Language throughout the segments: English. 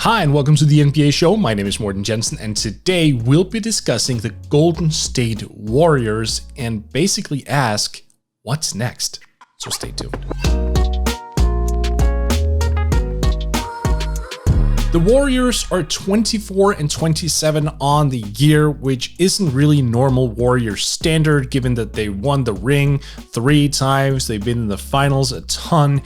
Hi and welcome to the NBA show. My name is Morten Jensen and today we'll be discussing the Golden State Warriors and basically ask, what's next? So stay tuned. The Warriors are 24-27 on the year, which isn't really normal Warriors standard given that they won the ring 3 times, they've been in the finals a ton.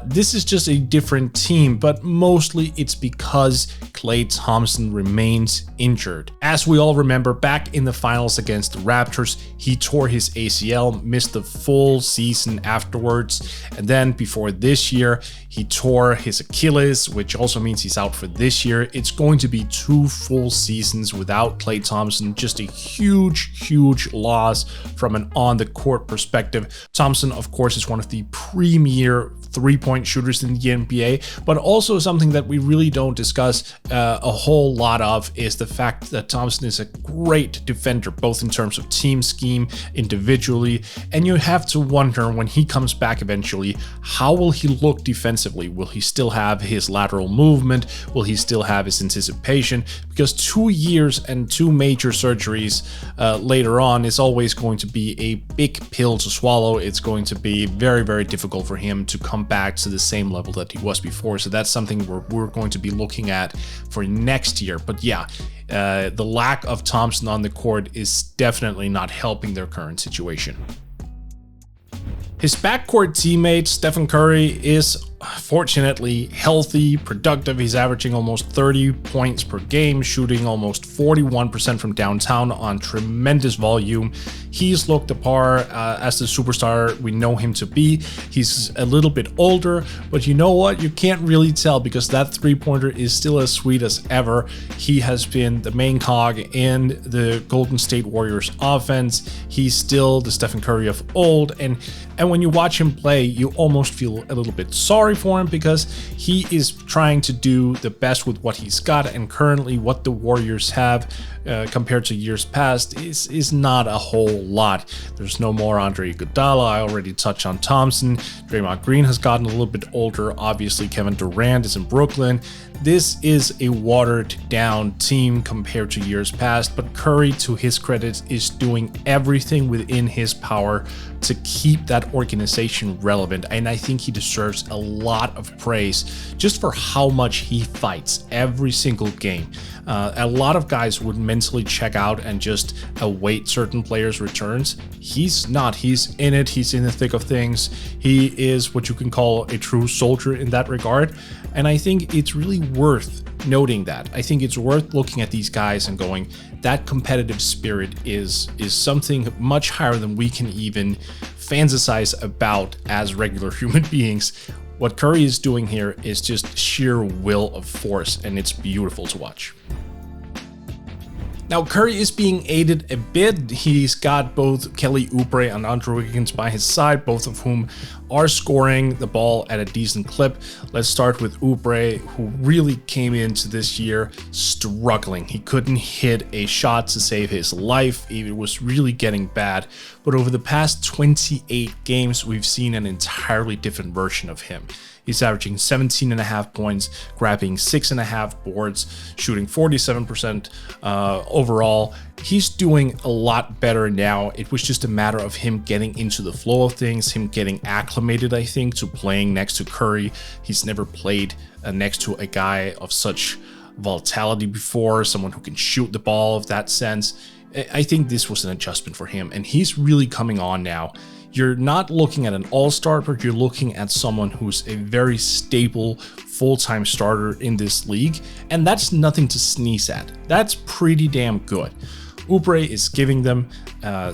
This is just a different team, but mostly it's because Klay Thompson remains injured. As we all remember, back in the finals against the Raptors, he tore his ACL, missed the full season afterwards, and then before this year, he tore his Achilles, which also means he's out for this year. It's going to be 2 full seasons without Klay Thompson, just a huge loss from an on-the-court perspective. Thompson, of course, is one of the premier three-point shooters in the NBA, but also something that we really don't discuss a whole lot of is the fact that Thompson is a great defender, both in terms of team scheme, individually, and you have to wonder when he comes back eventually, how will he look defensively? Will he still have his lateral movement? Will he still have his anticipation? Because 2 years and 2 major surgeries later on is always going to be a big pill to swallow. It's going to be very difficult for him to come back to the same level that he was before. So that's something we're going to be looking at for next year. But yeah, the lack of Thompson on the court is definitely not helping their current situation. His backcourt teammate, Stephen Curry, is fortunately healthy, productive. He's averaging almost 30 points per game, shooting almost 41% from downtown on tremendous volume. He's looked the part as the superstar we know him to be. He's a little bit older, but you know what? You can't really tell because that three-pointer is still as sweet as ever. He has been the main cog in the Golden State Warriors offense. He's still the Stephen Curry of old, and when you watch him play, you almost feel a little bit sorry for him because he is trying to do the best with what he's got, and currently what the Warriors have compared to years past is not a whole lot. There's no more Oubre Jr. I already touched on Thompson. Draymond Green has gotten a little bit older. Obviously, Kevin Durant is in Brooklyn. This is a watered down team compared to years past, but Curry, to his credit, is doing everything within his power to keep that organization relevant, and I think he deserves a lot of praise just for how much he fights every single game. A lot of guys would mentally check out and just await certain players' returns. He's not. He's in it. He's in the thick of things. He is what you can call a true soldier in that regard, and I think it's really worth noting that. I think it's worth looking at these guys and going, that competitive spirit is something much higher than we can even fantasize about as regular human beings. What Curry is doing here is just sheer will of force, and it's beautiful to watch. Now, Curry is being aided a bit. He's got both Kelly Oubre and Oubre Wiggins by his side, both of whom are scoring the ball at a decent clip. Let's start with Oubre, who really came into this year struggling. He couldn't hit a shot to save his life. It was really getting bad. But over the past 28 games, we've seen an entirely different version of him. He's averaging 17.5 points, grabbing 6.5 boards, shooting 47% overall. He's doing a lot better now. It was just a matter of him getting into the flow of things, him getting acclimated, I think, to playing next to Curry. He's never played next to a guy of such volatility before, someone who can shoot the ball of that sense. I think this was an adjustment for him, and he's really coming on now. You're not looking at an all-star, but you're looking at someone who's a very stable, full-time starter in this league, and that's nothing to sneeze at. That's pretty damn good. Oubre is giving them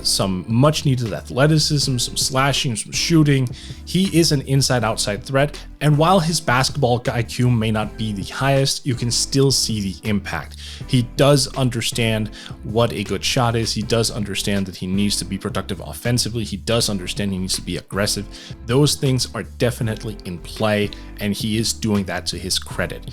some much-needed athleticism, some slashing, some shooting. He is an inside-outside threat, and while his basketball IQ may not be the highest, you can still see the impact. He does understand what a good shot is. He does understand that he needs to be productive offensively. He does understand he needs to be aggressive. Those things are definitely in play, and he is doing that to his credit.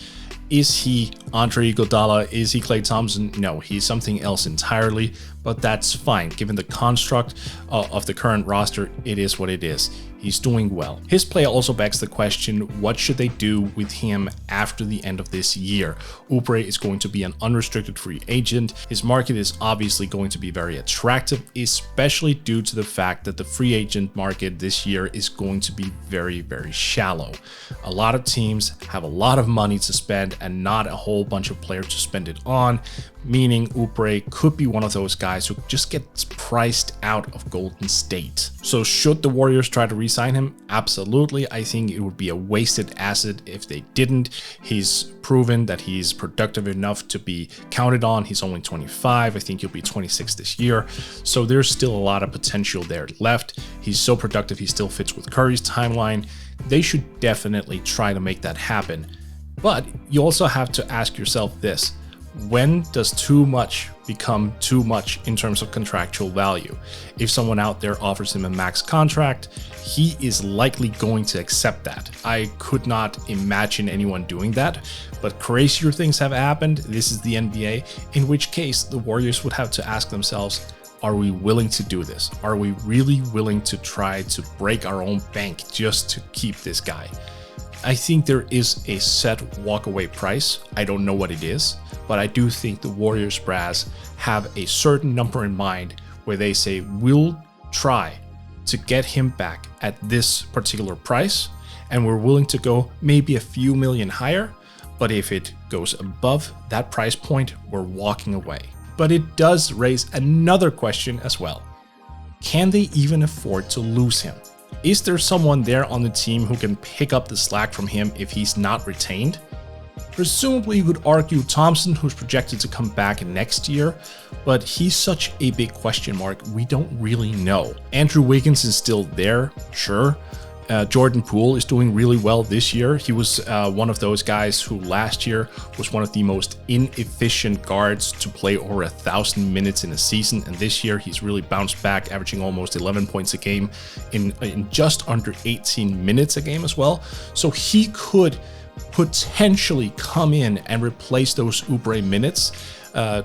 Is he Oubre Jr.? Is he Klay Thompson? No, he's something else entirely, but that's fine. Given the construct of the current roster, it is what it is. He's doing well. His play also begs the question, what should they do with him after the end of this year? Oubre is going to be an unrestricted free agent. His market is obviously going to be very attractive, especially due to the fact that the free agent market this year is going to be very, very shallow. A lot of teams have a lot of money to spend and not a whole bunch of players to spend it on, meaning Oubre could be one of those guys who just gets priced out of Golden State. So should the Warriors try to re-sign him? Absolutely. I think it would be a wasted asset if they didn't. He's proven that he's productive enough to be counted on. He's only 25. I think he'll be 26 this year. So there's still a lot of potential there left. He's so productive. He still fits with Curry's timeline. They should definitely try to make that happen. But you also have to ask yourself this: when does too much become too much in terms of contractual value? If someone out there offers him a max contract, he is likely going to accept that. I could not imagine anyone doing that, but crazier things have happened. This is the NBA, in which case the Warriors would have to ask themselves, are we willing to do this? Are we really willing to try to break our own bank just to keep this guy? I think there is a set walkaway price. I don't know what it is, but I do think the Warriors brass have a certain number in mind where they say, we'll try to get him back at this particular price, and we're willing to go maybe a few million higher, but if it goes above that price point, we're walking away. But it does raise another question as well. Can they even afford to lose him? Is there someone there on the team who can pick up the slack from him if he's not retained? Presumably you could argue Thompson, who's projected to come back next year, but he's such a big question mark, we don't really know. Andrew Wiggins is still there, sure. Jordan Poole is doing really well this year. He was one of those guys who last year was one of the most inefficient guards to play over 1,000 minutes in a season, and this year he's really bounced back, averaging almost 11 points a game in just under 18 minutes a game as well. So he could potentially come in and replace those Oubre minutes,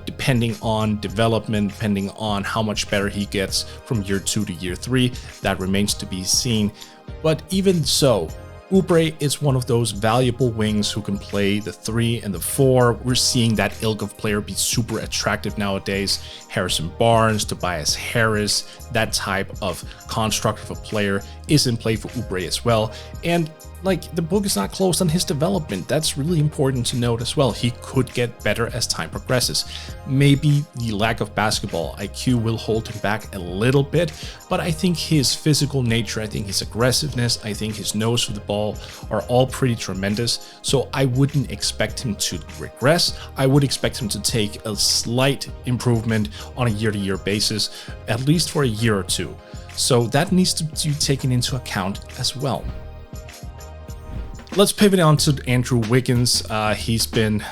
depending on development, depending on how much better he gets from year 2 to year 3. That remains to be seen. But even so, Oubre is one of those valuable wings who can play the 3 and the 4. We're seeing that ilk of player be super attractive nowadays. Harrison Barnes, Tobias Harris, that type of construct of a player is in play for Oubre as well. And like, the book is not closed on his development. That's really important to note as well. He could get better as time progresses. Maybe the lack of basketball IQ will hold him back a little bit, but I think his physical nature, I think his aggressiveness, I think his nose for the ball are all pretty tremendous. So I wouldn't expect him to regress. I would expect him to take a slight improvement on a year-to-year basis, at least for a year or two. So that needs to be taken into account as well. Let's pivot on to Andrew Wiggins. He's been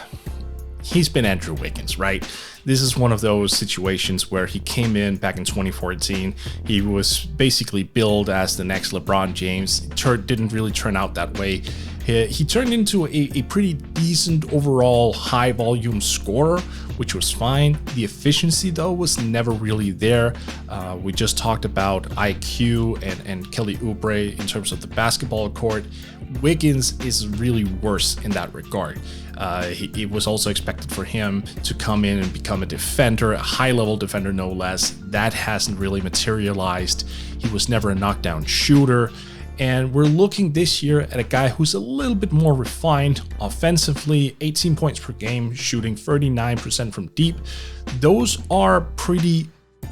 Andrew Wiggins, right? This is one of those situations where he came in back in 2014. He was basically billed as the next LeBron James. Didn't really turn out that way. He turned into a pretty decent overall high volume scorer, which was fine. The efficiency though was never really there. We just talked about IQ and Kelly Oubre in terms of the basketball court. Wiggins is really worse in that regard. It was also expected for him to come in and become a defender, a high-level defender no less. That hasn't really materialized. He was never a knockdown shooter. And we're looking this year at a guy who's a little bit more refined offensively, 18 points per game, shooting 39% from deep. Those are pretty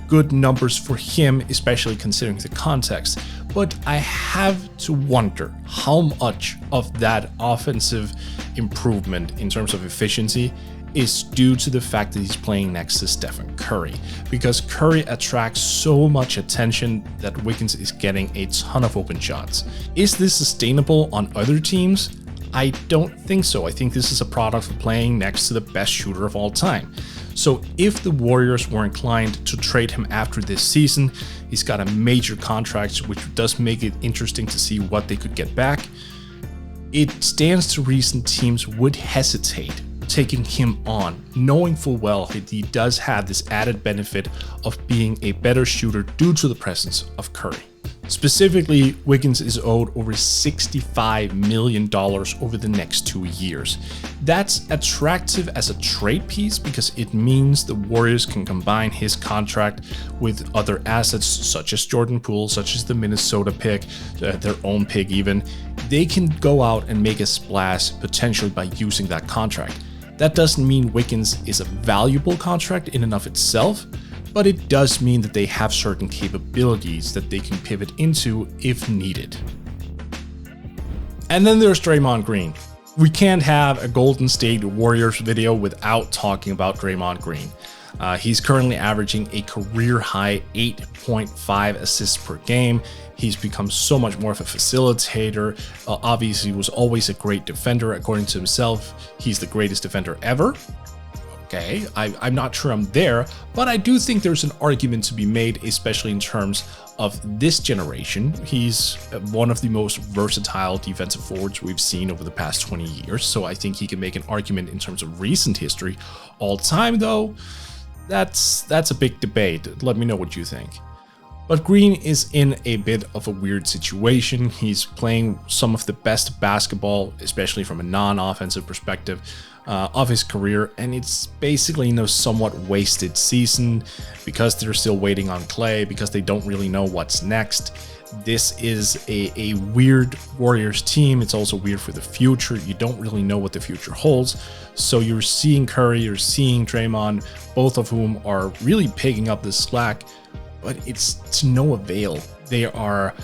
good numbers for him, especially considering the context. But I have to wonder how much of that offensive improvement in terms of efficiency is due to the fact that he's playing next to Stephen Curry, because Curry attracts so much attention that Wiggins is getting a ton of open shots. Is this sustainable on other teams? I don't think so. I think this is a product of playing next to the best shooter of all time. So if the Warriors were inclined to trade him after this season, he's got a major contract, which does make it interesting to see what they could get back. It stands to reason teams would hesitate taking him on, knowing full well that he does have this added benefit of being a better shooter due to the presence of Curry. Specifically, Wiggins is owed over $65 million over the next 2 years. That's attractive as a trade piece because it means the Warriors can combine his contract with other assets such as Jordan Poole, such as the Minnesota pick, their own pick even. They can go out and make a splash potentially by using that contract. That doesn't mean Wiggins is a valuable contract in and of itself, but it does mean that they have certain capabilities that they can pivot into if needed. And then there's Draymond Green. We can't have a Golden State Warriors video without talking about Draymond Green. He's currently averaging a career-high 8.5 assists per game. He's become so much more of a facilitator. Obviously, was always a great defender. According to himself, he's the greatest defender ever. Okay, I'm not sure I'm there, but I do think there's an argument to be made, especially in terms of this generation. He's one of the most versatile defensive forwards we've seen over the past 20 years, so I think he can make an argument in terms of recent history. All time, though, that's a big debate. Let me know what you think. But Green is in a bit of a weird situation. He's playing some of the best basketball, especially from a non-offensive perspective, of his career, and it's basically a somewhat wasted season because they're still waiting on Klay, because they don't really know what's next. This is a weird Warriors team. It's also weird for the future. You don't really know what the future holds. So you're seeing Curry, you're seeing Draymond, both of whom are really picking up the slack, but it's to no avail. They are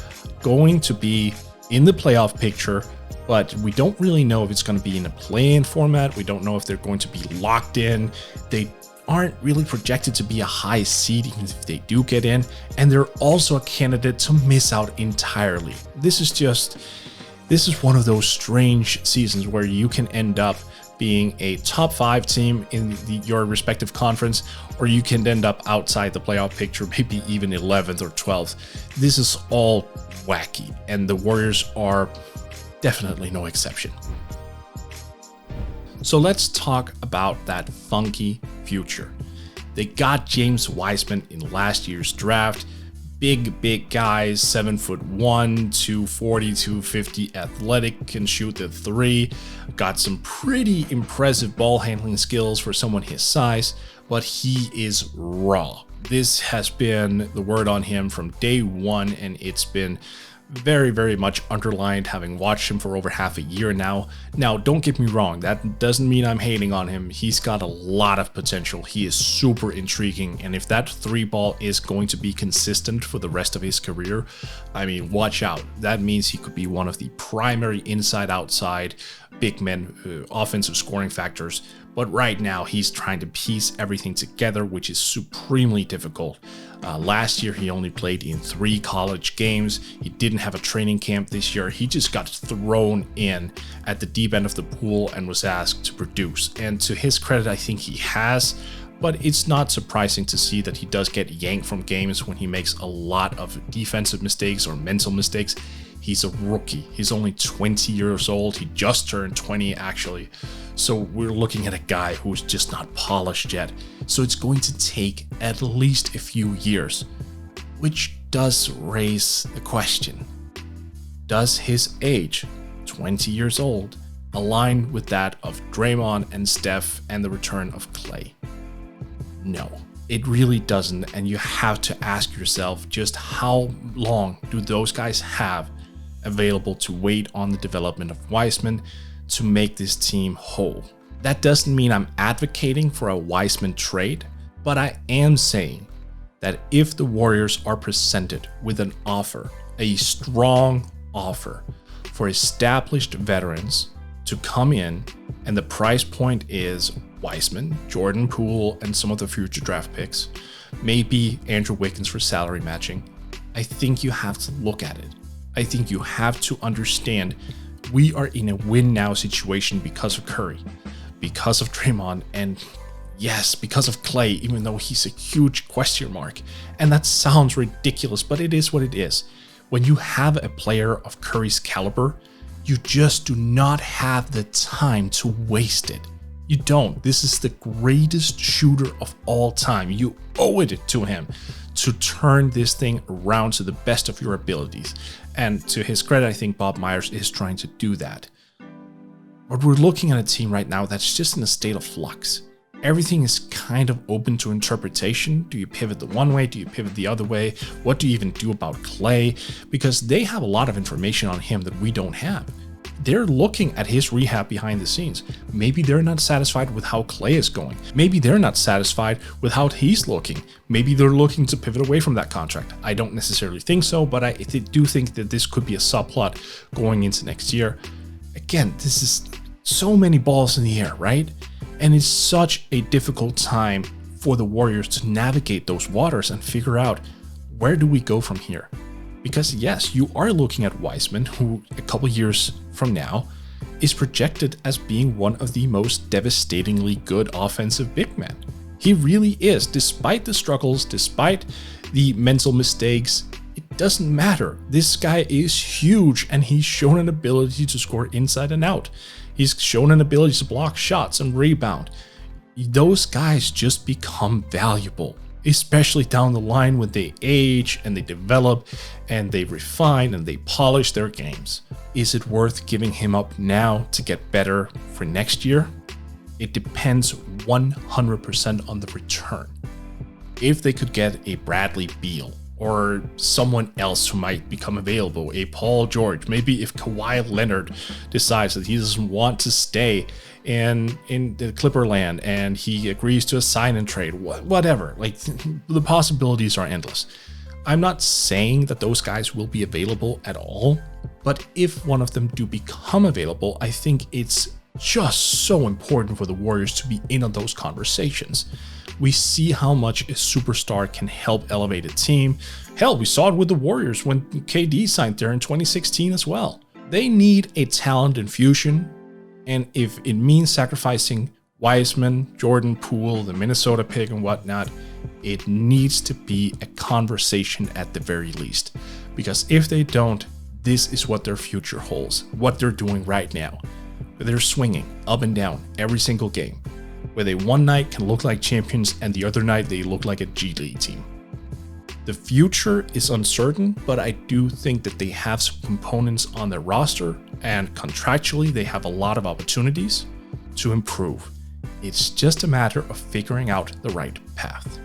going to be in the playoff picture, but we don't really know if it's going to be in a play-in format. We don't know if they're going to be locked in. They aren't really projected to be a high seed, even if they do get in. And they're also a candidate to miss out entirely. This is one of those strange seasons where you can end up being a top 5 team in your respective conference, or you can end up outside the playoff picture, maybe even 11th or 12th. This is all wacky, and the Warriors are definitely no exception. So let's talk about that funky future. They got James Wiseman in last year's draft. Big guys, 7'1", 240, 250, athletic, can shoot the 3. Got some pretty impressive ball handling skills for someone his size, but he is raw. This has been the word on him from day one, and it's been very much underlined, having watched him for over half a year now. Now, don't get me wrong, that doesn't mean I'm hating on him. He's got a lot of potential. He is super intriguing, and if that 3 ball is going to be consistent for the rest of his career, I mean, watch out. That means he could be one of the primary inside-outside big men offensive scoring factors. But right now, he's trying to piece everything together, which is supremely difficult. Last year, he only played in 3 college games. He didn't have a training camp this year. He just got thrown in at the deep end of the pool and was asked to produce. And to his credit, I think he has. But it's not surprising to see that he does get yanked from games when he makes a lot of defensive mistakes or mental mistakes. He's a rookie. He's only 20 years old. He just turned 20, actually. So we're looking at a guy who's just not polished yet. So it's going to take at least a few years, which does raise the question. Does his age, 20 years old, align with that of Draymond and Steph and the return of Klay? No, it really doesn't. And you have to ask yourself, just how long do those guys have available to wait on the development of Wiseman to make this team whole? That doesn't mean I'm advocating for a Wiseman trade, but I am saying that if the Warriors are presented with an offer, a strong offer for established veterans to come in, and the price point is Wiseman, Jordan Poole, and some of the future draft picks, maybe Andrew Wiggins for salary matching, I think you have to look at it. I think you have to understand we are in a win now situation because of Curry, because of Draymond, and yes, because of Klay, even though he's a huge question mark. And that sounds ridiculous, but it is what it is. When you have a player of Curry's caliber, you just do not have the time to waste it. You don't. This is the greatest shooter of all time. You owe it to him to turn this thing around to the best of your abilities. And to his credit, I think Bob Myers is trying to do that. But we're looking at a team right now that's just in a state of flux. Everything is kind of open to interpretation. Do you pivot the one way? Do you pivot the other way? What do you even do about Klay? Because they have a lot of information on him that we don't have. They're looking at his rehab behind the scenes. Maybe they're not satisfied with how Klay is going. Maybe they're not satisfied with how he's looking. Maybe they're looking to pivot away from that contract. I don't necessarily think so, but I do think that this could be a subplot going into next year. Again, this is so many balls in the air, right? And it's such a difficult time for the Warriors to navigate those waters and figure out, where do we go from here? Because yes, you are looking at Wiseman, who a couple years from now is projected as being one of the most devastatingly good offensive big men. He really is, despite the struggles, despite the mental mistakes. It doesn't matter. This guy is huge, and he's shown an ability to score inside and out. He's shown an ability to block shots and rebound. Those guys just become valuable, especially down the line when they age and they develop and they refine and they polish their games. Is it worth giving him up now to get better for next year? It depends 100% on the return. If they could get a Bradley Beal or someone else who might become available, a Paul George, maybe if Kawhi Leonard decides that he doesn't want to stay in the Clipperland and he agrees to a sign and trade, whatever, like the possibilities are endless. I'm not saying that those guys will be available at all, but if one of them do become available, I think it's just so important for the Warriors to be in on those conversations. We see how much a superstar can help elevate a team. Hell, we saw it with the Warriors when KD signed there in 2016 as well. They need a talent infusion, and if it means sacrificing Wiseman, Jordan Poole, the Minnesota pick and whatnot, it needs to be a conversation at the very least. Because if they don't, this is what their future holds, what they're doing right now. They're swinging up and down every single game, where they one night can look like champions and the other night they look like a G League team. The future is uncertain, but I do think that they have some components on their roster, and contractually they have a lot of opportunities to improve. It's just a matter of figuring out the right path.